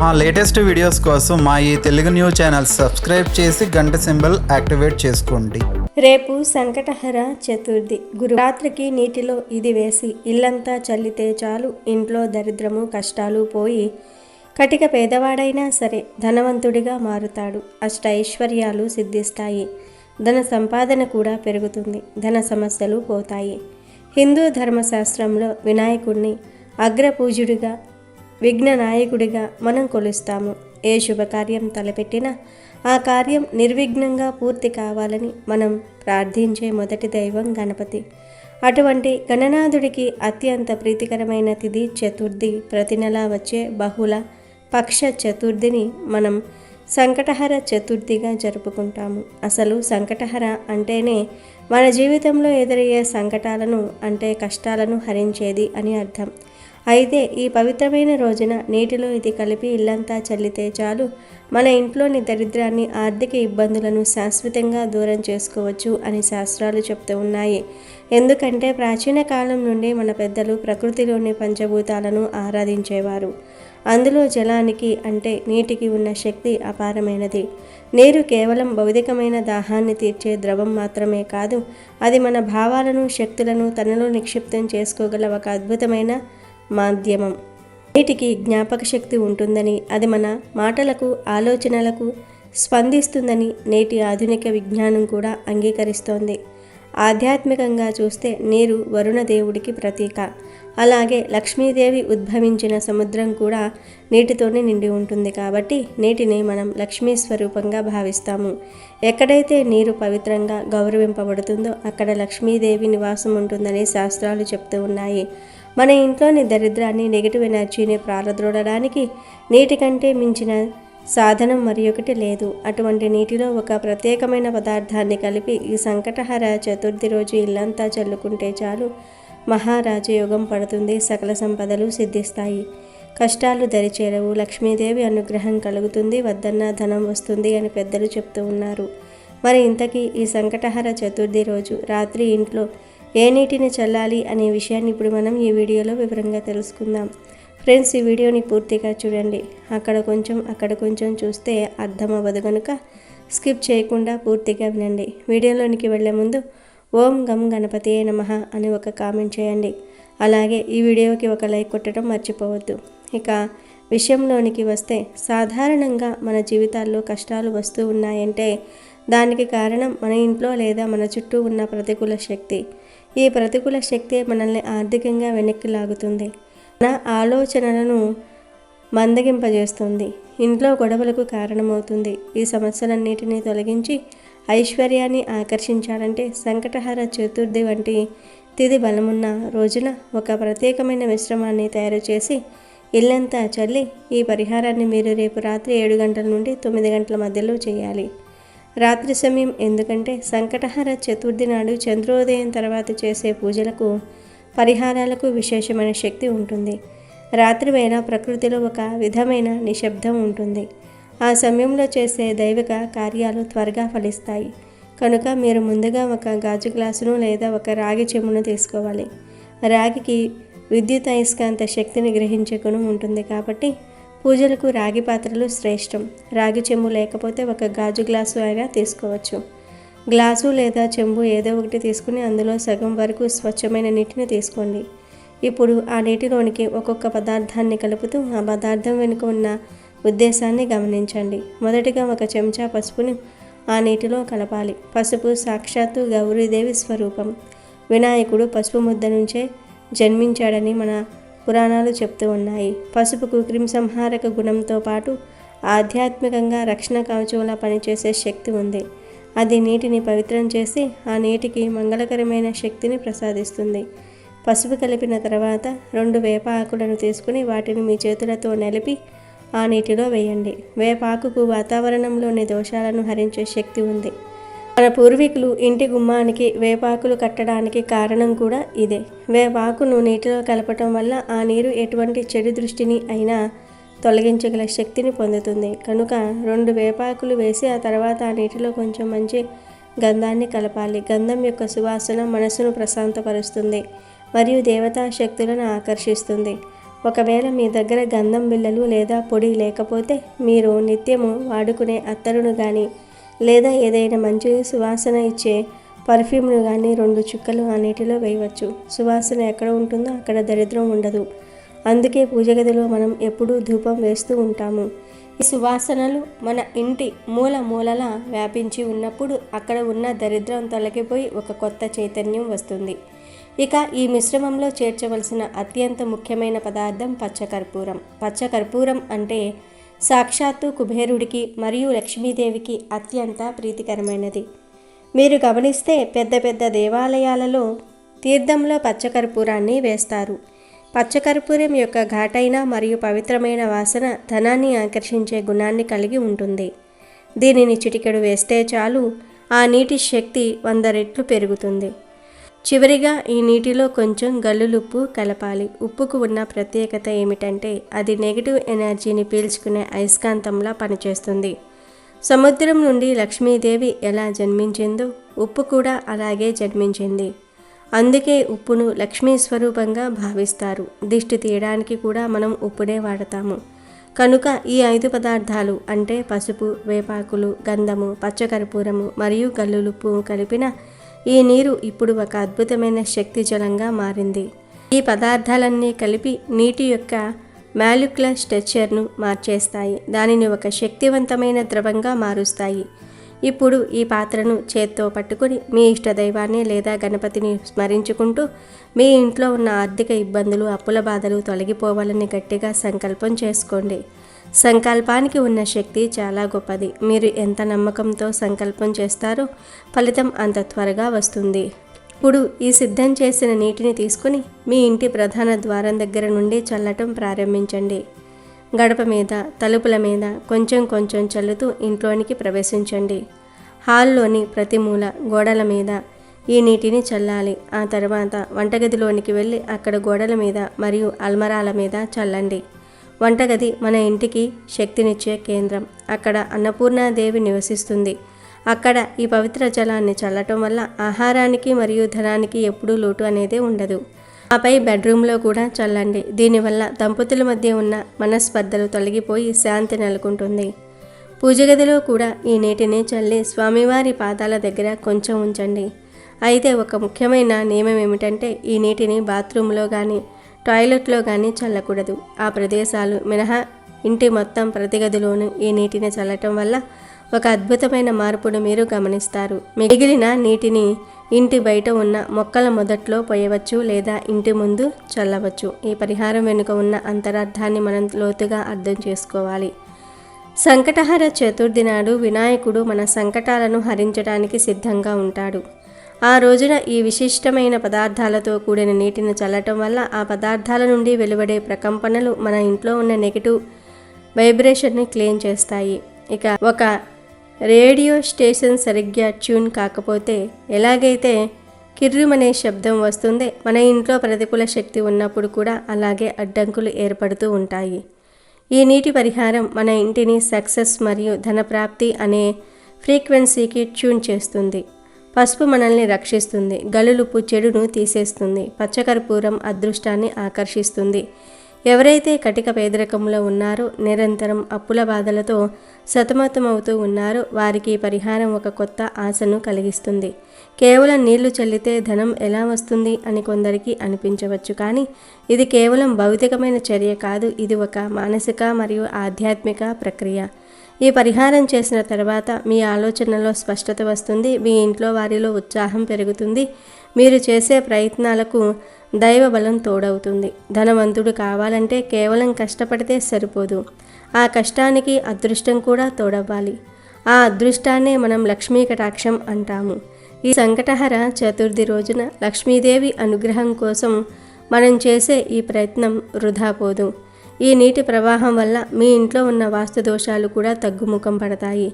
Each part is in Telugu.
మా లేటెస్ట్ వీడియోస్ కోసం మా ఈ తెలుగు న్యూస్ ఛానల్ సబ్స్క్రైబ్ చేసి గంట సింబల్ యాక్టివేట్ చేసుకోండి. రేపు సంకటహర చతుర్థి. గురురాత్రికి నీటిలో ఇది వేసి ఇల్లంతా చల్లితే చాలు ఇంట్లో దరిద్రము కష్టాలు పోయి కటిక పేదవాడైనా సరే ధనవంతుడిగా మారుతాడు. అష్ట ఐశ్వర్యాలు సిద్ధిస్తాయి. ధన సంపాదన కూడా పెరుగుతుంది. ధన సమస్యలు పోతాయి. హిందూ ధర్మశాస్త్రంలో వినాయకుడిని అగ్రపూజుడిగా విఘ్న నాయకుడిగా మనం కొలుస్తాము. ఏ శుభకార్యం తలపెట్టినా ఆ కార్యం నిర్విఘ్నంగా పూర్తి కావాలని మనం ప్రార్థించే మొదటి దైవం గణపతి. అటువంటి గణనాథుడికి అత్యంత ప్రీతికరమైన తిథి చతుర్థి. ప్రతి నెలా వచ్చే బహుళ పక్ష చతుర్థిని మనం సంకటహర చతుర్థిగా జరుపుకుంటాము. అసలు సంకటహర అంటేనే మన జీవితంలో ఎదురయ్యే సంకటాలను అంటే కష్టాలను హరించేది అని అర్థం. అయితే ఈ పవిత్రమైన రోజున నీటిలో ఇది కలిపి ఇల్లంతా చల్లితే చాలు మన ఇంట్లోని దరిద్రాన్ని ఆర్థిక ఇబ్బందులను శాశ్వతంగా దూరం చేసుకోవచ్చు అని శాస్త్రాలు చెప్తూ ఉన్నాయి. ఎందుకంటే ప్రాచీన కాలం నుండి మన పెద్దలు ప్రకృతిలోని పంచభూతాలను ఆరాధించేవారు. అందులో జలానికి అంటే నీటికి ఉన్న శక్తి అపారమైనది. నీరు కేవలం భౌతికమైన దాహాన్ని తీర్చే ద్రవం మాత్రమే కాదు, అది మన భావాలను శక్తులను తనలో నిక్షిప్తం చేసుకోగల ఒక అద్భుతమైన మాధ్యమం. నీటికి జ్ఞాపక శక్తి ఉంటుందని, అది మన మాటలకు ఆలోచనలకు స్పందిస్తుందని నేటి ఆధునిక విజ్ఞానం కూడా అంగీకరిస్తోంది. ఆధ్యాత్మికంగా చూస్తే నీరు వరుణ దేవుడికి ప్రతీక. అలాగే లక్ష్మీదేవి ఉద్భవించిన సముద్రం కూడా నీటితోనే నిండి ఉంటుంది. కాబట్టి నీటిని మనం లక్ష్మీ స్వరూపంగా భావిస్తాము. ఎక్కడైతే నీరు పవిత్రంగా గౌరవింపబడుతుందో అక్కడ లక్ష్మీదేవి నివాసం ఉంటుందని శాస్త్రాలు చెప్తూ ఉన్నాయి. మన ఇంట్లోని దరిద్రాన్ని నెగిటివ్ ఎనర్జీని ప్రారద్రోడడానికి నీటి కంటే మించిన సాధనం మరి ఒకటి లేదు. అటువంటి నీటిలో ఒక ప్రత్యేకమైన పదార్థాన్ని కలిపి ఈ సంకటహర చతుర్థి రోజు ఇల్లంతా చల్లుకుంటే చాలు మహారాజయోగం పడుతుంది. సకల సంపదలు సిద్ధిస్తాయి. కష్టాలు దరిచేరవు. లక్ష్మీదేవి అనుగ్రహం కలుగుతుంది. వద్దన్న ధనం వస్తుంది అని పెద్దలు చెప్తూ ఉన్నారు. మరి ఇంతకీ ఈ సంకటహర చతుర్థి రోజు రాత్రి ఇంట్లో ఏ నీటిని చల్లాలి అనే విషయాన్ని ఇప్పుడు మనం ఈ వీడియోలో వివరంగా తెలుసుకుందాం. ఫ్రెండ్స్, ఈ వీడియోని పూర్తిగా చూడండి. అక్కడ కొంచెం చూస్తే అర్థం అవ్వదు కనుక స్కిప్ చేయకుండా పూర్తిగా వినండి. వీడియోలోనికి వెళ్ళే ముందు ఓం గం గణపతియే నమః అని ఒక కామెంట్ చేయండి. అలాగే ఈ వీడియోకి ఒక లైక్ కొట్టడం మర్చిపోవద్దు. ఇక విషయంలోనికి వస్తే, సాధారణంగా మన జీవితాల్లో కష్టాలు వస్తూ ఉన్నాయంటే దానికి కారణం మన ఇంట్లో లేదా మన చుట్టూ ఉన్న ప్రతికూల శక్తి. ఈ ప్రతికూల శక్తి మనల్ని ఆర్థికంగా వెనక్కి లాగుతుంది. మన ఆలోచనలను మందగింపజేస్తుంది. ఇంట్లో గొడవలకు కారణమవుతుంది. ఈ సమస్యలన్నిటినీ తొలగించి ఐశ్వర్యాన్ని ఆకర్షించాలంటే సంకటహర చతుర్థి వంటి తిథి బలమున్న రోజున ఒక ప్రత్యేకమైన మిశ్రమాన్ని తయారు చేసి ఇల్లంతా చల్లి ఈ పరిహారాన్ని మీరు రేపు రాత్రి 7 గంటల నుండి 9 గంటల మధ్యలో చేయాలి. రాత్రి సమయం, ఎందుకంటే సంకటహర చతుర్థి నాడు చంద్రోదయం తర్వాత చేసే పూజలకు పరిహారాలకు విశేషమైన శక్తి ఉంటుంది. రాత్రి వేళ ప్రకృతిలో ఒక విధమైన నిశ్శబ్దం ఉంటుంది. ఆ సమయంలో చేసే దైవిక కార్యాలు త్వరగా ఫలిస్తాయి. కనుక మీరు ముందుగా ఒక గాజు గ్లాసును లేదా ఒక రాగి చెంబును తీసుకోవాలి. రాగికి విద్యుత్ అయస్కాంత శక్తిని గ్రహించే గుణం ఉంటుంది. కాబట్టి పూజలకు రాగి పాత్రలు శ్రేష్టం. రాగి చెంబు లేకపోతే ఒక గాజు గ్లాసు అయినా తీసుకోవచ్చు. గ్లాసు లేదా చెంబు ఏదో ఒకటి తీసుకుని అందులో సగం వరకు స్వచ్ఛమైన నీటిని తీసుకోండి. ఇప్పుడు ఆ నీటిలోనికి ఒక్కొక్క పదార్థాన్ని కలుపుతూ ఆ పదార్థం వెనుక ఉన్న ఉద్దేశాన్ని గమనించండి. మొదటిగా ఒక చెంచా పసుపుని ఆ నీటిలో కలపాలి. పసుపు సాక్షాత్తు గౌరీదేవి స్వరూపం. వినాయకుడు పసుపు ముద్ద నుంచే జన్మించాడని మన పురాణాలు చెప్తూ ఉన్నాయి. పసుపుకు క్రిమిసంహారక గుణంతో పాటు ఆధ్యాత్మికంగా రక్షణ కవచంలా పనిచేసే శక్తి ఉంది. అది నీటిని పవిత్రం చేసి ఆ నీటికి మంగళకరమైన శక్తిని ప్రసాదిస్తుంది. పసుపు కలిపిన తర్వాత 2 వేప ఆకులను తీసుకుని వాటిని మీ చేతులతో నలిపి ఆ నీటిలో వేయండి. వేపాకుకు వాతావరణంలోని దోషాలను హరించే శక్తి ఉంది. మన పూర్వీకులు ఇంటి గుమ్మానికి వేపాకులు కట్టడానికి కారణం కూడా ఇదే. వేపాకును నీటిలో కలపటం వల్ల ఆ నీరు ఎటువంటి చెడు దృష్టిని అయినా తొలగించగల శక్తిని పొందుతుంది. కనుక 2 వేపాకులు వేసి ఆ తర్వాత ఆ నీటిలో కొంచెం మంచి గంధాన్ని కలపాలి. గంధం యొక్క సువాసన మనసును ప్రశాంతపరుస్తుంది మరియు దేవతా శక్తులను ఆకర్షిస్తుంది. ఒకవేళ మీ దగ్గర గంధం బిళ్ళలు లేదా పొడి లేకపోతే మీరు నిత్యము వాడుకునే అత్తరును కానీ లేదా ఏదైనా మంచి సువాసన ఇచ్చే పర్ఫ్యూమ్ను కానీ 2 చుక్కలు ఆ నీటిలో వేయవచ్చు. సువాసన ఎక్కడ ఉంటుందో అక్కడ దరిద్రం ఉండదు. అందుకే పూజ గదిలో మనం ఎప్పుడూ ధూపం వేస్తూ ఉంటాము. ఈ సువాసనలు మన ఇంటి మూలలా వ్యాపించి ఉన్నప్పుడు అక్కడ ఉన్న దరిద్రం తొలగిపోయి ఒక కొత్త చైతన్యం వస్తుంది. ఇక ఈ మిశ్రమంలో చేర్చవలసిన అత్యంత ముఖ్యమైన పదార్థం పచ్చకర్పూరం. పచ్చకర్పూరం అంటే సాక్షాత్తు కుబేరుడికి మరియు లక్ష్మీదేవికి అత్యంత ప్రీతికరమైనది. మీరు గమనిస్తే పెద్ద పెద్ద దేవాలయాలలో తీర్థంలో పచ్చకర్పూరాన్ని వేస్తారు. పచ్చకర్పూరం యొక్క ఘాటైన మరియు పవిత్రమైన వాసన ధనాన్ని ఆకర్షించే గుణాన్ని కలిగి ఉంటుంది. దీనిని చిటికెడు వేస్తే చాలు, ఆ నీటి శక్తి 100 రెట్లు పెరుగుతుంది. చివరిగా ఈ నీటిలో కొంచెం గల్లులుప్పు కలపాలి. ఉప్పుకు ఉన్న ప్రత్యేకత ఏమిటంటే అది నెగిటివ్ ఎనర్జీని పీల్చుకునే అయస్కాంతంలా పనిచేస్తుంది. సముద్రం నుండి లక్ష్మీదేవి ఎలా జన్మించిందో ఉప్పు కూడా అలాగే జన్మించింది. అందుకే ఉప్పును లక్ష్మీ స్వరూపంగా భావిస్తారు. దిష్టి తీయడానికి కూడా మనం ఉప్పునే వాడతాము. కనుక ఈ 5 పదార్థాలు అంటే పసుపు, వేపాకులు, గంధము, పచ్చకర్పూరము మరియు గల్లులుప్పు కలిపిన ఈ నీరు ఇప్పుడు ఒక అద్భుతమైన శక్తి జలంగా మారింది. ఈ పదార్థాలన్నీ కలిపి నీటి యొక్క మాలిక్యులర్ స్ట్రక్చర్ను మార్చేస్తాయి. దానిని ఒక శక్తివంతమైన ద్రవంగా మారుస్తాయి. ఇప్పుడు ఈ పాత్రను చేత్తో పట్టుకుని మీ ఇష్టదైవాన్ని లేదా గణపతిని స్మరించుకుంటూ మీ ఇంట్లో ఉన్న ఆర్థిక ఇబ్బందులు, అప్పుల బాధలు తొలగిపోవాలని గట్టిగా సంకల్పం చేసుకోండి. సంకల్పానికి ఉన్న శక్తి చాలా గొప్పది. మీరు ఎంత నమ్మకంతో సంకల్పం చేస్తారో ఫలితం అంత త్వరగా వస్తుంది. ఇప్పుడు ఈ సిద్ధం చేసిన నీటిని తీసుకుని మీ ఇంటి ప్రధాన ద్వారం దగ్గర నుండి చల్లటం ప్రారంభించండి. గడప మీద, తలుపుల మీద కొంచెం కొంచెం చల్లుతూ ఇంట్లోనికి ప్రవేశించండి. హాల్లోని ప్రతి మూల, గోడల మీద ఈ నీటిని చల్లాలి. ఆ తర్వాత వంటగదిలోనికి వెళ్ళి అక్కడ గోడల మీద మరియు అల్మరాల మీద చల్లండి. వంటగది మన ఇంటికి శక్తినిచ్చే కేంద్రం. అక్కడ అన్నపూర్ణాదేవి నివసిస్తుంది. అక్కడ ఈ పవిత్ర జలాన్ని చల్లటం వల్ల ఆహారానికి మరియు ధనానికి ఎప్పుడూ లోటు అనేది ఉండదు. ఆపై బెడ్రూమ్లో కూడా చల్లండి. దీనివల్ల దంపతుల మధ్య ఉన్న మనస్పర్ధలు తొలగిపోయి శాంతి నెలకొంటుంది. పూజ గదిలో కూడా ఈ నీటిని చల్లి స్వామివారి పాదాల దగ్గర కొంచెం ఉంచండి. అయితే ఒక ముఖ్యమైన నియమం ఏమిటంటే ఈ నీటిని బాత్రూంలో కానీ టాయిలెట్లో కానీ చల్లకూడదు. ఆ ప్రదేశాలు మినహా ఇంటి మొత్తం ప్రతి గదిలోనూ ఈ నీటిని చల్లటం వల్ల ఒక అద్భుతమైన మార్పును మీరు గమనిస్తారు. మిగిలిన నీటిని ఇంటి బయట ఉన్న మొక్కల మొదట్లో పోయవచ్చు లేదా ఇంటి ముందు చల్లవచ్చు. ఈ పరిహారం వెనుక ఉన్న అంతరార్థాన్ని మనం లోతుగా అర్థం చేసుకోవాలి. సంకటహర చతుర్థి నాడు వినాయకుడు మన సంకటాలను హరించడానికి సిద్ధంగా ఉంటాడు. ఆ రోజున ఈ విశిష్టమైన పదార్థాలతో కూడిన నీటిని చల్లటం వల్ల ఆ పదార్థాల నుండి వెలువడే ప్రకంపనలు మన ఇంట్లో ఉన్న నెగిటివ్ వైబ్రేషన్ని క్లీన్ చేస్తాయి. ఇక ఒక రేడియో స్టేషన్ సరిగ్గా ట్యూన్ కాకపోతే ఎలాగైతే కిర్రుమనే శబ్దం వస్తుందే, మన ఇంట్లో ప్రతికూల శక్తి ఉన్నప్పుడు కూడా అలాగే అడ్డంకులు ఏర్పడుతూ ఉంటాయి. ఈ నీటి పరిహారం మన ఇంటిని సక్సెస్ మరియు ధనప్రాప్తి అనే ఫ్రీక్వెన్సీకి ట్యూన్ చేస్తుంది. పసుపు మనల్ని రక్షిస్తుంది. గల్లులుప్పు చెడును తీసేస్తుంది. పచ్చకర్పూరం అదృష్టాన్ని ఆకర్షిస్తుంది. ఎవరైతే కటిక పేదరికంలో ఉన్నారో, నిరంతరం అప్పుల బాధలతో సతమతమవుతూ ఉన్నారో వారికి ఈ పరిహారం ఒక కొత్త ఆశను కలిగిస్తుంది. కేవలం నీళ్లు చల్లితే ధనం ఎలా వస్తుంది అని కొందరికి అనిపించవచ్చు, కానీ ఇది కేవలం భౌతికమైన చర్య కాదు. ఇది ఒక మానసిక మరియు ఆధ్యాత్మిక ప్రక్రియ. ఈ పరిహారం చేసిన తర్వాత మీ ఆలోచనలో స్పష్టత వస్తుంది. మీ ఇంట్లో వారిలో ఉత్సాహం పెరుగుతుంది. మీరు చేసే ప్రయత్నాలకు దైవ బలం తోడవుతుంది. ధనవంతుడు కావాలంటే కేవలం కష్టపడితే సరిపోదు. ఆ కష్టానికి అదృష్టం కూడా తోడవ్వాలి. ఆ అదృష్టాన్నే మనం లక్ష్మీ కటాక్షం అంటాము. ఈ సంకటహర చతుర్థి రోజున లక్ష్మీదేవి అనుగ్రహం కోసం మనం చేసే ఈ ప్రయత్నం వృధా పోదు. ఈ నీటి ప్రవాహం వల్ల మీ ఇంట్లో ఉన్న వాస్తు దోషాలు కూడా తగ్గుముఖం పడతాయి.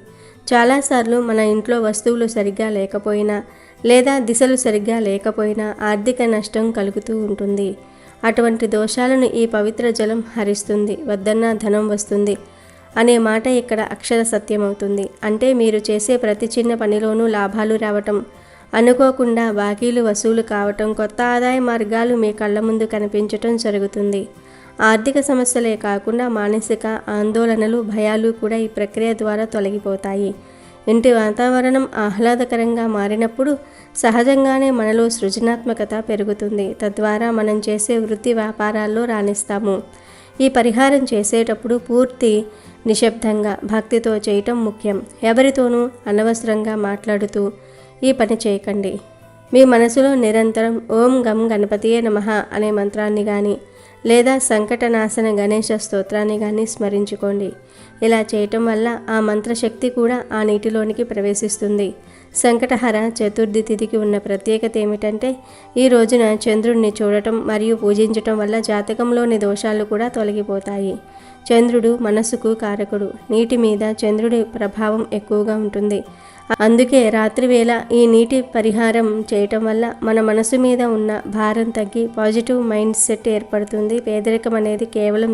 చాలాసార్లు మన ఇంట్లో వస్తువులు సరిగ్గా లేకపోయినా లేదా దిశలు సరిగ్గా లేకపోయినా ఆర్థిక నష్టం కలుగుతూ ఉంటుంది. అటువంటి దోషాలను ఈ పవిత్ర జలం హరిస్తుంది. వద్దన్నా ధనం వస్తుంది అనే మాట ఇక్కడ అక్షర సత్యమవుతుంది. అంటే మీరు చేసే ప్రతి చిన్న పనిలోనూ లాభాలు రావటం, అనుకోకుండా బాకీలు వసూలు కావటం, కొత్త ఆదాయ మార్గాలు మీ కళ్ళ ముందు కనిపించటం జరుగుతుంది. ఆర్థిక సమస్యలే కాకుండా మానసిక ఆందోళనలు, భయాలు కూడా ఈ ప్రక్రియ ద్వారా తొలగిపోతాయి. ఇంటి వాతావరణం ఆహ్లాదకరంగా మారినప్పుడు సహజంగానే మనలో సృజనాత్మకత పెరుగుతుంది. తద్వారా మనం చేసే వృత్తి వ్యాపారాల్లో రాణిస్తాము. ఈ పరిహారం చేసేటప్పుడు పూర్తి నిశ్శబ్దంగా భక్తితో చేయటం ముఖ్యం. ఎవరితోనూ అనవసరంగా మాట్లాడుతూ ఈ పని చేయకండి. మీ మనసులో నిరంతరం ఓం గం గణపతియే నమః అనే మంత్రాన్ని కానీ లేదా సంకటనాశన గణేశ స్తోత్రాన్ని కానీ స్మరించుకోండి. ఇలా చేయటం వల్ల ఆ మంత్రశక్తి కూడా ఆ నీటిలోనికి ప్రవేశిస్తుంది. సంకటహర చతుర్థి తిథికి ఉన్న ప్రత్యేకత ఏమిటంటే ఈ రోజున చంద్రుడిని చూడటం మరియు పూజించటం వల్ల జాతకంలోని దోషాలు కూడా తొలగిపోతాయి. చంద్రుడు మనసుకు కారకుడు. నీటి మీద చంద్రుడి ప్రభావం ఎక్కువగా ఉంటుంది. అందుకే రాత్రివేళ ఈ నీటి పరిహారం చేయటం వల్ల మన మనసు మీద ఉన్న భారం తగ్గి పాజిటివ్ మైండ్ సెట్ ఏర్పడుతుంది. పేదరికం అనేది కేవలం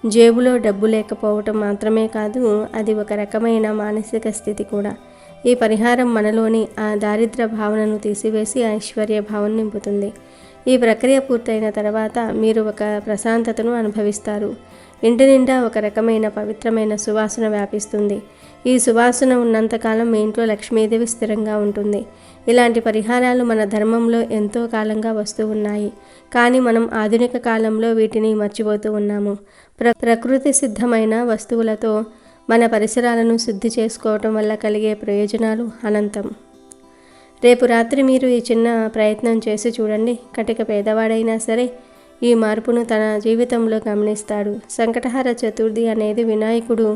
జేబులో డబ్బు లేకపోవటం మాత్రమే కాదు, అది ఒక రకమైన మానసిక స్థితి కూడా. ఈ పరిహారం మనలోని ఆ దారిద్ర్య భావనను తీసివేసి ఐశ్వర్య భావన నింపుతుంది. ఈ ప్రక్రియ పూర్తయిన తర్వాత మీరు ఒక ప్రశాంతతను అనుభవిస్తారు. ఇంటి నిండా ఒక రకమైన పవిత్రమైన సువాసన వ్యాపిస్తుంది. ఈ సువాసన ఉన్నంతకాలం మీ ఇంట్లో లక్ష్మీదేవి స్థిరంగా ఉంటుంది. ఇలాంటి పరిహారాలు మన ధర్మంలో ఎంతో కాలంగా వస్తూ ఉన్నాయి. కానీ మనం ఆధునిక కాలంలో వీటిని మర్చిపోతూ ఉన్నాము. ప్రకృతి సిద్ధమైన వస్తువులతో మన పరిసరాలను శుద్ధి చేసుకోవటం వల్ల కలిగే ప్రయోజనాలు అనంతం. రేపు రాత్రి మీరు ఈ చిన్న ప్రయత్నం చేసి చూడండి. కటిక పేదవాడైనా సరే ఈ మార్పును తన జీవితంలో గమనిస్తాడు. సంకటహర చతుర్థి అనేది వినాయకుడు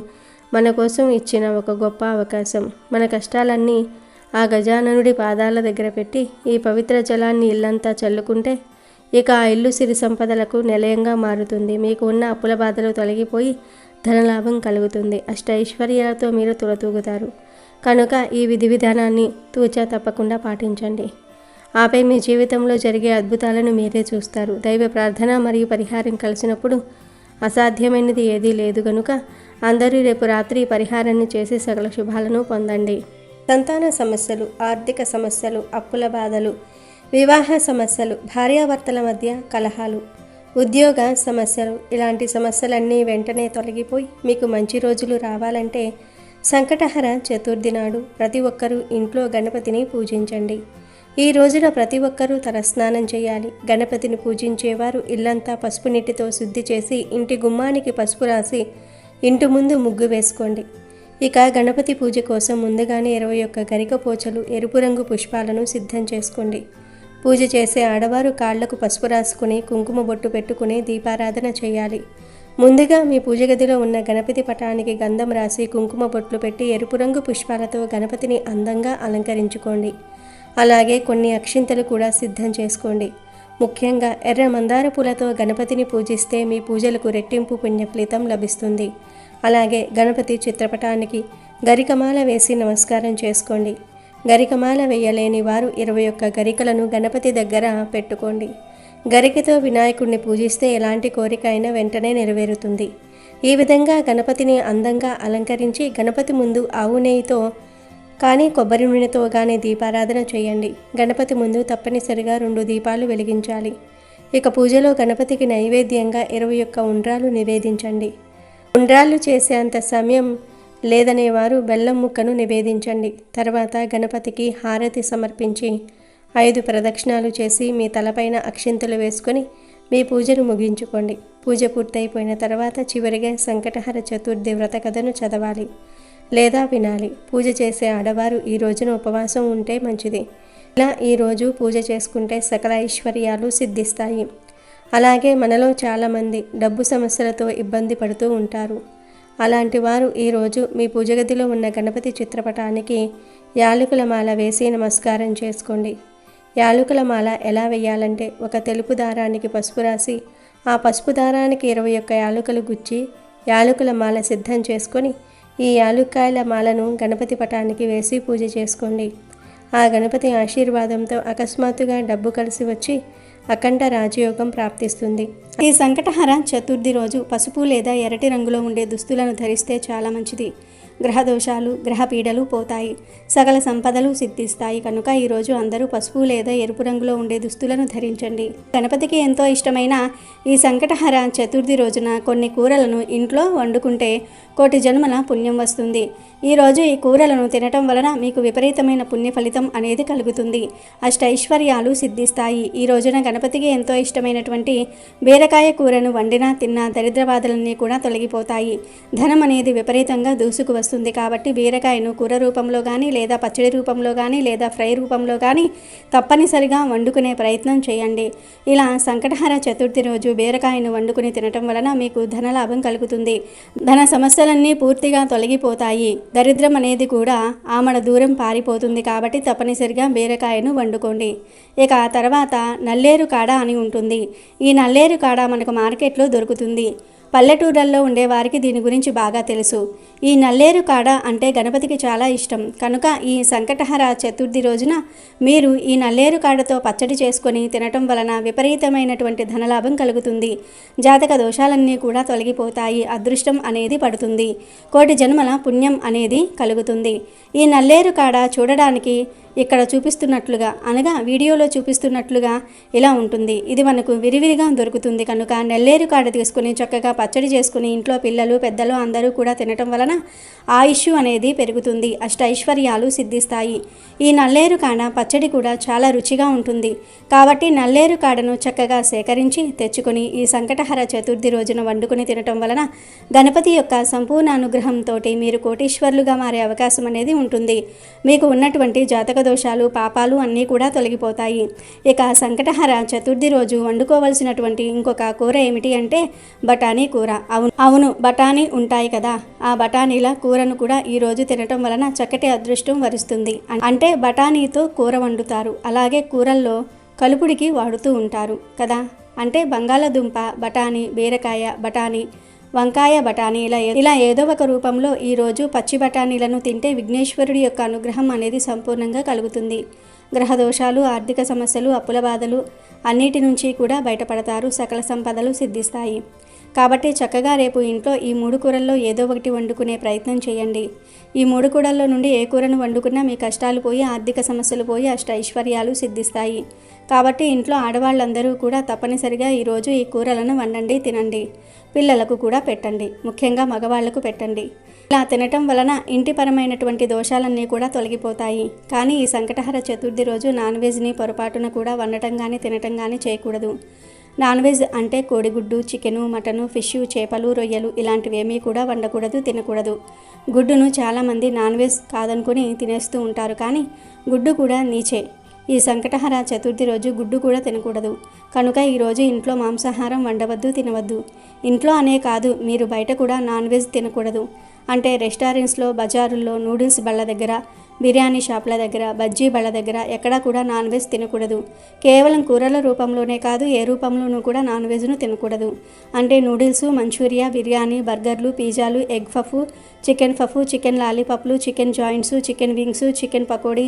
మన కోసం ఇచ్చిన ఒక గొప్ప అవకాశం. మన కష్టాలన్నీ ఆ గజాననుడి పాదాల దగ్గర పెట్టి ఈ పవిత్ర జలాన్ని ఇల్లంతా చల్లుకుంటే ఇక ఆ ఇల్లు సిరి సంపదలకు నిలయంగా మారుతుంది. మీకు ఉన్న అప్పుల బాధలు తొలగిపోయి ధనలాభం కలుగుతుంది. అష్టైశ్వర్యాలతో మీరు తులతూగుతారు. కనుక ఈ విధి విధానాన్ని తూచా తప్పకుండా పాటించండి. ఆపై మీ జీవితంలో జరిగే అద్భుతాలను మీరే చూస్తారు. దైవ ప్రార్థన మరియు పరిహారం కలిసినప్పుడు అసాధ్యమైనది ఏదీ లేదు. కనుక అందరూ రేపు రాత్రి పరిహారాన్ని చేసి సకల శుభాలను పొందండి. సంతాన సమస్యలు, ఆర్థిక సమస్యలు, అప్పుల బాధలు, వివాహ సమస్యలు, భార్యాభర్తల మధ్య కలహాలు, ఉద్యోగ సమస్యలు, ఇలాంటి సమస్యలన్నీ వెంటనే తొలగిపోయి మీకు మంచి రోజులు రావాలంటే సంకటహర చతుర్థి నాడు ప్రతి ఒక్కరూ ఇంట్లో గణపతిని పూజించండి. ఈ రోజున ప్రతి ఒక్కరూ తలస్నానం చేయాలి. గణపతిని పూజించేవారు ఇల్లంతా పసుపు నీటితో శుద్ధి చేసి ఇంటి గుమ్మానికి పసుపు రాసి ఇంటి ముందు ముగ్గు వేసుకోండి. ఇక గణపతి పూజ కోసం ముందుగానే 21 గరిక పోచలు, ఎరుపు రంగు పుష్పాలను సిద్ధం చేసుకోండి. పూజ చేసే ఆడవారు కాళ్లకు పసుపు రాసుకుని కుంకుమ బొట్టు పెట్టుకుని దీపారాధన చేయాలి. ముందుగా మీ పూజ గదిలో ఉన్న గణపతి పటానికి గంధం రాసి కుంకుమ బొట్లు పెట్టి ఎరుపు రంగు పుష్పాలతో గణపతిని అందంగా అలంకరించుకోండి. అలాగే కొన్ని అక్షింతలు కూడా సిద్ధం చేసుకోండి. ముఖ్యంగా ఎర్ర మందార పూలతో గణపతిని పూజిస్తే మీ పూజలకు రెట్టింపు పుణ్య ఫలితం లభిస్తుంది. అలాగే గణపతి చిత్రపటానికి గరికమాల వేసి నమస్కారం చేసుకోండి. గరికమాల వేయలేని వారు 21 గరికలను గణపతి దగ్గర పెట్టుకోండి. గరికతో వినాయకుడిని పూజిస్తే ఎలాంటి కోరిక అయినా వెంటనే నెరవేరుతుంది. ఈ విధంగా గణపతిని అందంగా అలంకరించి గణపతి ముందు ఆవు నెయ్యితో కానీ కొబ్బరి నూనెతో కానీ దీపారాధన చేయండి. గణపతి ముందు తప్పనిసరిగా 2 దీపాలు వెలిగించాలి. ఇక పూజలో గణపతికి నైవేద్యంగా 21 ఉండ్రాలు నివేదించండి. ఉండ్రాళ్ళు చేసే అంత సమయం లేదనేవారు బెల్లం ముక్కను నివేదించండి. తర్వాత గణపతికి హారతి సమర్పించి 5 ప్రదక్షిణాలు చేసి మీ తలపైన అక్షింతలు వేసుకొని మీ పూజను ముగించుకోండి. పూజ పూర్తయిపోయిన తర్వాత చివరిగా సంకటహర చతుర్థి వ్రత కథను చదవాలి లేదా వినాలి. పూజ చేసే ఆడవారు ఈ రోజున ఉపవాసం ఉంటే మంచిది. ఇలా ఈరోజు పూజ చేసుకుంటే సకల ఐశ్వర్యాలు సిద్ధిస్తాయి. అలాగే మనలో చాలామంది డబ్బు సమస్యలతో ఇబ్బంది పడుతూ ఉంటారు. అలాంటి వారు ఈరోజు మీ పూజ గదిలో ఉన్న గణపతి చిత్రపటానికి యాలకుల మాల వేసి నమస్కారం చేసుకోండి. యాలకుల మాల ఎలా వేయాలంటే ఒక తెలుపు దారానికి పసుపు రాసి ఆ పసుపు దారానికి 21 యాలకులు గుచ్చి యాలకుల మాల సిద్ధం చేసుకొని ఈ యాలుక్కాయల మాలను గణపతి పటానికి వేసి పూజ చేసుకోండి. ఆ గణపతి ఆశీర్వాదంతో అకస్మాత్తుగా డబ్బు కలిసి వచ్చి అఖండ రాజయోగం ప్రాప్తిస్తుంది. ఈ సంకటహర చతుర్థి రోజు పసుపు లేదా ఎర్రటి రంగులో ఉండే దుస్తులను ధరిస్తే చాలా మంచిది. గ్రహ దోషాలు, గ్రహ పీడలు పోతాయి, సకల సంపదలు సిద్ధిస్తాయి. కనుక ఈరోజు అందరూ పసుపు లేదా ఎరుపు రంగులో ఉండే దుస్తులను ధరించండి. గణపతికి ఎంతో ఇష్టమైన ఈ సంకటహర చతుర్థి రోజున కొన్ని కూరలను ఇంట్లో వండుకుంటే కోటి జన్మల పుణ్యం వస్తుంది. ఈరోజు ఈ కూరలను తినటం వలన మీకు విపరీతమైన పుణ్య ఫలితం అనేది కలుగుతుంది. అష్టైశ్వర్యాలు సిద్ధిస్తాయి. ఈ రోజున గణపతికి ఎంతో ఇష్టమైనటువంటి బీరకాయ కూరను వండినా తిన్నా దరిద్ర బాధలన్నీ కూడా తొలగిపోతాయి. ధనం అనేది విపరీతంగా దూసుకు వస్తుంది. కాబట్టి బీరకాయను కూర రూపంలో కానీ లేదా పచ్చడి రూపంలో కానీ లేదా ఫ్రై రూపంలో కానీ తప్పనిసరిగా వండుకునే ప్రయత్నం చేయండి. ఇలా సంకటహర చతుర్థి రోజు బీరకాయను వండుకుని తినటం వలన మీకు ధనలాభం కలుగుతుంది. ధన సమస్యలన్నీ పూర్తిగా తొలగిపోతాయి. దరిద్రం అనేది కూడా ఆమడ దూరం పారిపోతుంది. కాబట్టి తప్పనిసరిగా బీరకాయను వండుకోండి. ఇక తర్వాత నల్లేరు కాడ అని ఉంటుంది. ఈ నల్లేరు కాడ మనకు మార్కెట్లో దొరుకుతుంది. పల్లెటూళ్ళల్లో ఉండేవారికి దీని గురించి బాగా తెలుసు. ఈ నల్లేరు కాడ అంటే గణపతికి చాలా ఇష్టం. కనుక ఈ సంకటహర చతుర్థి రోజున మీరు ఈ నల్లేరు కాడతో పచ్చడి చేసుకొని తినటం వలన విపరీతమైనటువంటి ధనలాభం కలుగుతుంది. జాతక దోషాలన్నీ కూడా తొలగిపోతాయి. అదృష్టం అనేది పడుతుంది. కోటి జన్మల పుణ్యం అనేది కలుగుతుంది. ఈ నల్లేరు కాడ చూడడానికి ఇక్కడ చూపిస్తున్నట్లుగా అనగా వీడియోలో చూపిస్తున్నట్లుగా ఇలా ఉంటుంది. ఇది మనకు విరివిరిగా దొరుకుతుంది. కనుక నల్లేరు కాడ తీసుకుని చక్కగా పచ్చడి చేసుకుని ఇంట్లో పిల్లలు పెద్దలు అందరూ కూడా తినటం వలన ఆయుష్ అనేది పెరుగుతుంది. అష్టైశ్వర్యాలు సిద్ధిస్తాయి. ఈ నల్లేరు కాడ పచ్చడి కూడా చాలా రుచిగా ఉంటుంది. కాబట్టి నల్లేరు కాడను చక్కగా సేకరించి తెచ్చుకొని ఈ సంకటహర చతుర్థి రోజున వండుకొని తినటం వలన గణపతి యొక్క సంపూర్ణ అనుగ్రహంతో మీరు కోటీశ్వర్లుగా మారే అవకాశం అనేది ఉంటుంది. మీకు ఉన్నటువంటి జాతక దోషాలు పాపాలు అన్నీ కూడా తొలగిపోతాయి. ఇక సంకటహర చతుర్థి రోజు వండుకోవలసినటువంటి ఇంకొక కూర ఏమిటి అంటే బఠానీ కూర. అవును బఠానీ ఉంటాయి కదా, ఆ బఠానీల కూరను కూడా ఈ రోజు తినటం వలన చక్కటి అదృష్టం వరిస్తుంది. అంటే బఠానీతో కూర వండుతారు. అలాగే కూరల్లో కలుపుడికి వాడుతూ ఉంటారు కదా. అంటే బంగాళదుంప, బఠానీ, బీరకాయ, బఠానీ, వంకాయ, బఠానీ ఇలా ఏదో ఒక రూపంలో ఈరోజు పచ్చి బఠానీలను తింటే విఘ్నేశ్వరుడి యొక్క అనుగ్రహం అనేది సంపూర్ణంగా కలుగుతుంది. గ్రహ దోషాలు, ఆర్థిక సమస్యలు, అప్పుల బాధలు అన్నిటి నుంచి కూడా బయటపడతారు. సకల సంపదలు సిద్ధిస్తాయి. కాబట్టి చక్కగా రేపు ఇంట్లో ఈ 3 కూరల్లో ఏదో ఒకటి వండుకునే ప్రయత్నం చేయండి. ఈ 3 కూరల్లో నుండి ఏ కూరను వండుకున్నా మీ కష్టాలు పోయి, ఆర్థిక సమస్యలు పోయి, అష్టైశ్వర్యాలు సిద్ధిస్తాయి. కాబట్టి ఇంట్లో ఆడవాళ్ళందరూ కూడా తప్పనిసరిగా ఈరోజు ఈ కూరలను వండండి, తినండి. పిల్లలకు కూడా పెట్టండి. ముఖ్యంగా మగవాళ్లకు పెట్టండి. ఇలా తినటం వలన ఇంటిపరమైనటువంటి దోషాలన్నీ కూడా తొలగిపోతాయి. కానీ ఈ సంకటహర చతుర్థి రోజు నాన్ వెజ్ని పొరపాటున కూడా వండటం కానీ తినటం కానీ చేయకూడదు. నాన్ వెజ్ అంటే కోడిగుడ్డు, చికెను, మటను, ఫిష్, చేపలు, రొయ్యలు ఇలాంటివేమీ కూడా వండకూడదు, తినకూడదు. గుడ్డును చాలామంది నాన్ వెజ్ కాదనుకుని తినేస్తూ ఉంటారు. కానీ గుడ్డు కూడా నీచే. ఈ సంకటహర చతుర్థి రోజు గుడ్డు కూడా తినకూడదు. కనుక ఈరోజు ఇంట్లో మాంసాహారం వండవద్దు, తినవద్దు. ఇంట్లో అనే కాదు, మీరు బయట కూడా నాన్ వెజ్ తినకూడదు. అంటే రెస్టారెంట్స్లో, బజారుల్లో, నూడిల్స్ బళ్ళ దగ్గర, బిర్యానీ షాప్ల దగ్గర, బజ్జీ బళ్ళ దగ్గర ఎక్కడా కూడా నాన్ వెజ్ తినకూడదు. కేవలం కూరల రూపంలోనే కాదు, ఏ రూపంలోనూ కూడా నాన్ వెజ్ను తినకూడదు. అంటే నూడిల్స్, మంచూరియా, బిర్యానీ, బర్గర్లు, పిజ్జాలు, ఎగ్ పఫ్, చికెన్ లాలీపాప్లు, chicken joints, chicken wings, chicken pakodi,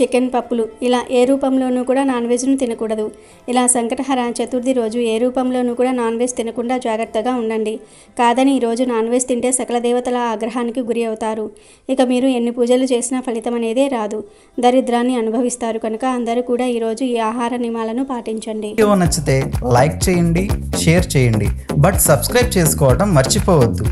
chicken పప్పులు ఇలా ఏ రూపంలోనూ కూడా నాన్ వెజ్ను తినకూడదు. ఇలా సంకటహర చతుర్థి రోజు ఏ రూపంలోనూ కూడా నాన్ వెజ్ తినకుండా జాగ్రత్తగా ఉండండి. కాదని ఈరోజు నాన్ వెజ్ తింటే సకల దేవతల ఆగ్రహానికి గురి అవుతారు. ఇక మీరు ఎన్ని పూజలు చేసినా ఫలితం అనేదే రాదు. దరిద్రాన్ని అనుభవిస్తారు. కనుక అందరూ కూడా ఈరోజు ఈ ఆహార నియమాలను పాటించండి. వీడియో నచ్చితే లైక్ చేయండి, షేర్ చేయండి, బట్ సబ్స్క్రైబ్ చేసుకోవడం మర్చిపోవద్దు.